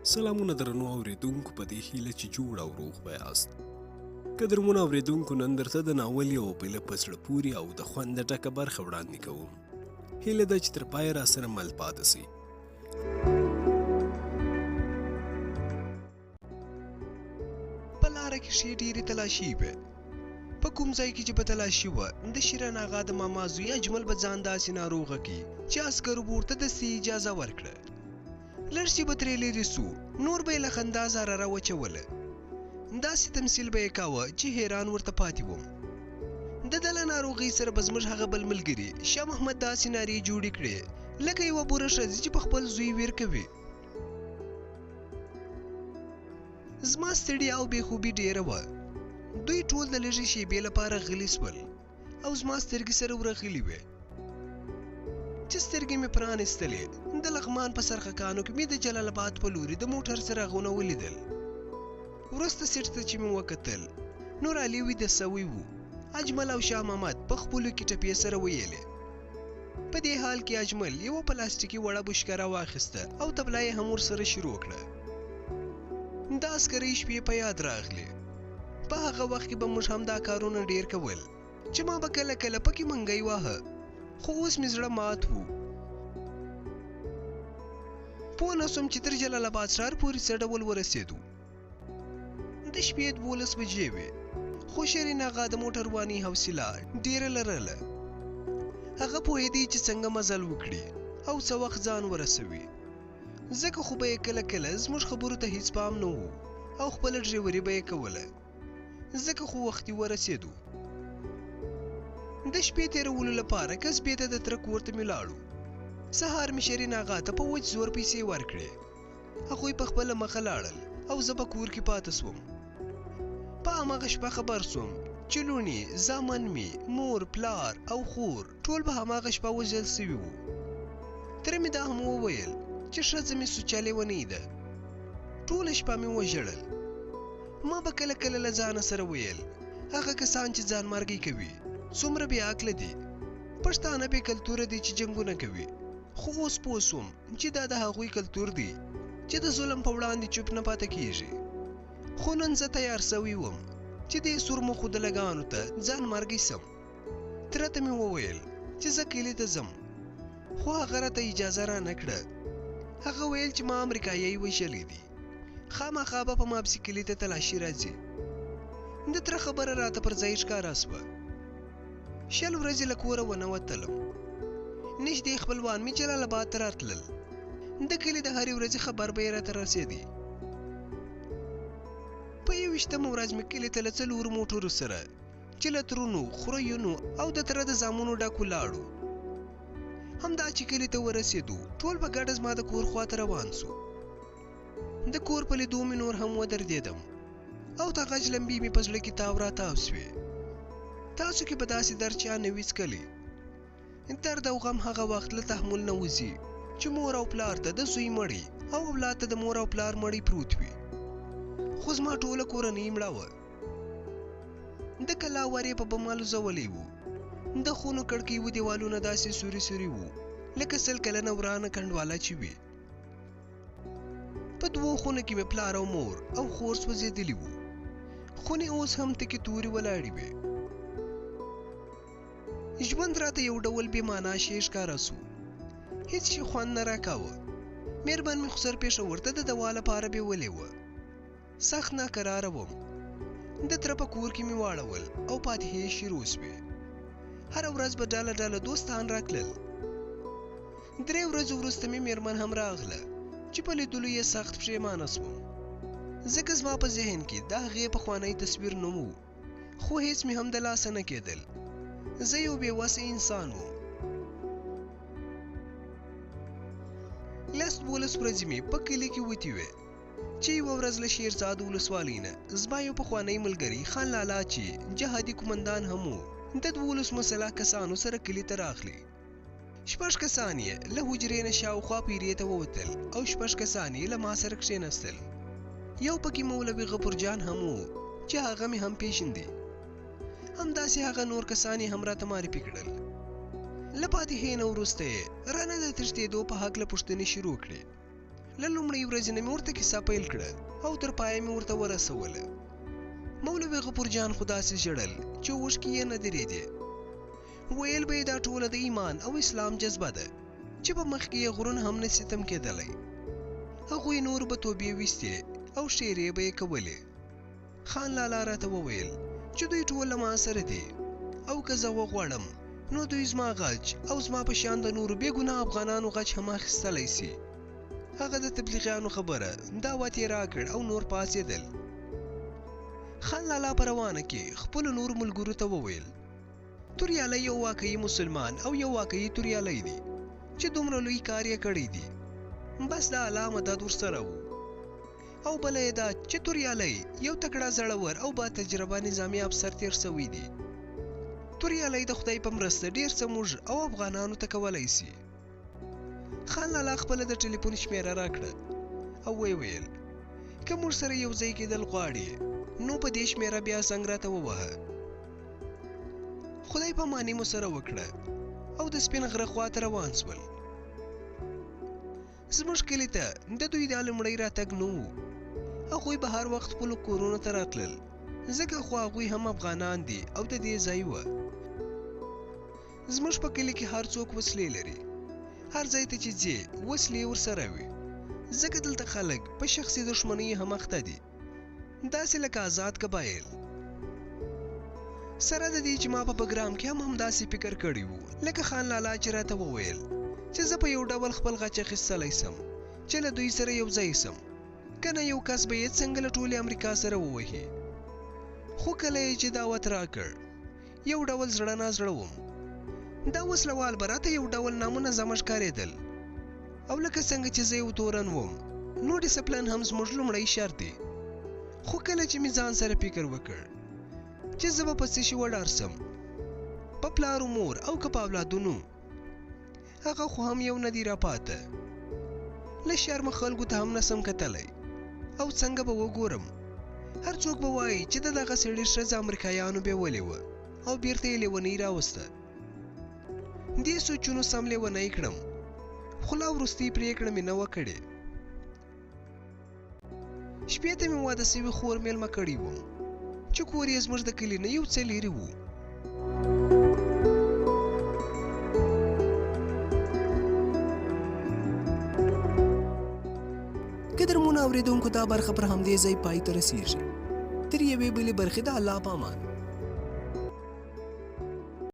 سلامونه درنو اوریدونکو په دې هیله چې جوړ او روغ به یاست. قدرمنو اوریدونکو نن درته د ناول یوه بله په زړه پورې او د خوند ډکه برخه وړاندې کوم. هیله ده چې تر پایه راسره مل پاتې سئ. په لاره کې ښې ډېرې تلاشي وې. په کوم ځای کې چې به تلاشي وه د شیرین اغا د ماما زوی اجمل به ځان داسې ناروغه کړي چې عسکرو به ورته داسې اجازه ورکړه. لږ چې به ترې لرې سو نور به یې له خندا زارره وچوله. داسې تمثیل به یې کاوه چې حیران ورته پاتې وم. د ده له ناروغۍ سره به زموږ هغه بل ملګري شاه محمد داسې نارې جوړې کړې لکه یوه بوره ښځې چې په خپل زوی ویر کوي. زما ستړیا او بېخوبي ډېره وه. دوی ټول د لږې شېبې لپاره غلي سول او زما سترګې سره ورغلي وې. چې سترګې مې پرانیستلې د لغمان په سرخکانو کې مې د جلال آباد په لوري د موټر څراغونه ولیدل. وروسته سیټ ته چې مې وکتل نور علي ویده سوی و. اجمل او شاه محمد په خپلو کې ټپې سره ویلې. په دې حال کې اجمل یوه پلاستیکي وړه بشکه راواخیسته او طبله یې هم ورسره شروع کړه. دا عسکرۍ شپې په یاد راغلې. په هغه وخت کې به موږ هم دا کارونه ډېر کول چې ما به کله کله پکې منګی واهه، خو اوس مې زړه مات و. پوه نه سوم چې تر جلال آباد ښار پورې څه ډول ورسېدو. د شپې 12 بجې وې، خو شیرین اغا د موټروانۍ حوصله ډېره لرله. هغه پوهېدی چې څنګه مزل وکړي او څه وخت ځان ورسوي. ځکه خو به یې کله کله زموږ خبرو ته هیڅ پام نه و او خپله ډریوري به یې کوله. ځکه خو وختي ورسېدو. د شپې تېرولو لپاره کسبې ته د تره کور ته مې لاړو. سهار مې شیرین اغا ته په وچ زور پیسې ورکړې. هغوی په خپله مخه لاړل او زه په کور کې پاته سوم. په هماغه شپه خبر سوم چې لوڼې، زامن مې، مور، پلار او خور ټول به هماغه شپه وژل سوي وو. تره مې دا هم وویل چې ښځه مې سوچلې ونه ده. ټوله شپه مې وژړل. ما به کله کله له ځانه سره ویل هغه کسان چې ځان مرګي کوي څومره بې عقله دي. پښتانه بې کلتوره دي چې جنګونه کوي. خو اوس پوه سوم چې دا د هغوی کلتور دی چې د ظلم په وړاندې چوپ نه پاته کیږي. خو نن زه تیار سوی وم چې دې سورمخو دلګانو ته ځان مرګي سم. تره ته مې وویل چې زه کلي ته ځم، خو هغه راته اجازه را نه کړه. هغه ویل چې ما امریکایي وژلی دي، خامخا به په ما پسې کلي ته تلاشي راځي. د تره خبره راته پر ځای ښکاره سوه. 6 ورځې له کوره ونه وتلم. نږدې خپلوان مې جلال آباد ته راتلل. د کلي د هرې ورځې خبر به یې راته رسېدی. په 21مه ورځ مې کلي ته له 4 موټرو سره چې له ترونو، خوریونو او د تره د زامنو ډک ولاړو. همدا چې کلي ته ورسېدو ټول په ګډه زما د کور خواته روان سو. د کور په لیدو مې نور هم ودرېدم او د غږ لمبې مې په زړه کې تاو راتاو سوې. تاسو کې به داسې درد چا نه وي څکلی. درد او غم هغه وخت له تحمل نه وځي چې مور او پلار ته د زوی مړی او اولاد ته د مور او پلار مړی پروت وي. خو زما ټوله کورنۍ مړه وه. د کلا ور یې په بمالو ځولی و. د خونو کړکۍ و دیوالونه داسې سوري سوري وو لکه 100 کلنه ورانه کنډواله چې وي. په 2 خونو کې مې پلار او مور او خور سوځېدلي وو. خونې اوس هم تکې تورې ولاړې وې. ژوند راته یو ډول بې معنا شی ښکاره سو. هېڅ شي خوند نه راکاوه. مېرمن مې خو سرپېښور ته د دوا لپاره بیولې وه. سخت ناکراره وم. د تره په کور کې مې واړول او فاتحې شروع سوې. هره ورځ به ډله ډله دوستان راتلل. 3 ورځې وروسته مې مېرمن هم راغله چې په لیدلو یې سخت پښېمانه سوم. ځکه زما په ذهن کې د هغې پخوانی تصویر نه و، خو هېڅ مې هم د لاسه نه کېدل. زه یو بې وسه انسان وم. 12 ورځې مې په کلي کې وتې وې چې یوه ورځ له شیرزاد ولسوالۍ نه زما یو پخوانی ملګري خان لالا چې جهادي قومندان هم و د 12 مسلح کسانو سره کلي ته راغلی. 6 کسان یې له حجرې نه شاوخوا پیرې ته ووتل او 6 کسان یې له ما سره کښېنستل. یو پکې مولوي غفور جان هم و چې هغه مې هم پیژندی. همداسې هغه نور کسان یې هم راته معرفي کړل. له فاتحې نه وروسته یې رانه د تښتېدو په هکله پوښتنې شروع کړې. له لومړۍ ورځې نه مې ورته کیسه پیل کړه او تر پایه مې ورته ورسوله. مولوي غفور جان خو داسې ژړل چې اوښکې یې نه درېدې. ویل به یې دا ټوله د ایمان او اسلام جذبه ده چې په مخ کې یې غرونه هم نه ستم کېدلی. هغوی نور به توبې ویستې او شعرې به یې کولې. خان لالا راته وویل چې دوی ټول له ما سره دي او که زه وغواړم نو دوی زما غچ او زما په شان د نورو بې ګناه افغانانو غچ هم اخیستلی سي. هغه د تبلیغیانو خبره دعوت یې راکړ او نور پاڅېدل. خان لالا په روانه کې خپلو نورو ملګرو ته وویل توریالی یو واقعي مسلمان او یو واقعي توریالی دی چې دومره لوی کار یې کړی دی. بس د الله مدد ورسره و. او بله یې دا چې توریالی یو تکړه زړور او با تجربه نظامي افسر تیر سوی دی. توریالی د خدای په مرسته ډیر څه موږ او افغانانو ته کولی سي. خان لالا خپله د ټلیفون شمیره راکړه او ویل که موږ سره یو ځای کېدل غواړې نو په دې شمیره بیا زنګ راته ووهه. خدای په ماني مو سره وکړه او د سپین غره خواته روان سول. زموږ کلي ته د دوی دا لومړی راتګ نه و. هغوی به هر وخت خپلو کورونو ته راتلل ځکه خو هغوی هم افغانان دي او د دې ځای وه. زموږ په کلي کې هر څوک وسلې لري. هر ځای ته چې ځې وسلې ورسره وي ځکه دلته خلک په شخصي دښمنۍ هم اخته دي داسې لکه آزاد قبایل. سره د دې چې ما په پروګرام کې هم همداسې فکر کړی و لکه خان لالا چې راته وویل چې زه په یو ډول خپل غچ اخیستلی سم چې له دوی سره یو ځای سم که نه یو کس به یې څنګه له ټولې امریکا سره ووهي. خو کله یې چې دعوت راکړ یو ډول زړه نازړه وم. دا وسلوال به راته یو ډول نامنظمه ښکارېدل او لکه څنګه چې زه یو تورن وم نو ډیسپلین هم زموږ لومړی شرط دی. خو کله چې مې ځان سره فکر وکړ چې زه به په څه شي وډار سم په پلار و مور او که په اولادونو هغه خو هم یو نه دی راپاته. له شرمه خلکو ته هم نسم کتلی او څنګه به وګورم. هر څوک به وایي چې د دغه سړي ښځه امریکایانو بیولې وه او بیرته یې لیونۍ راوسته. دې سوچونو سم لیونی کړم خو لا وروستۍ پرېکړه مې نه وه کړې. شپې ته مې واده سوي خور میلمه کړی وم چې کور یې زموږ د کلي نه یو څه لرې و. قدرمنو اورېدونکو دا برخه پر همدې ځای پای ته رسېږي. تر یوې بلې برخې د الله په امان.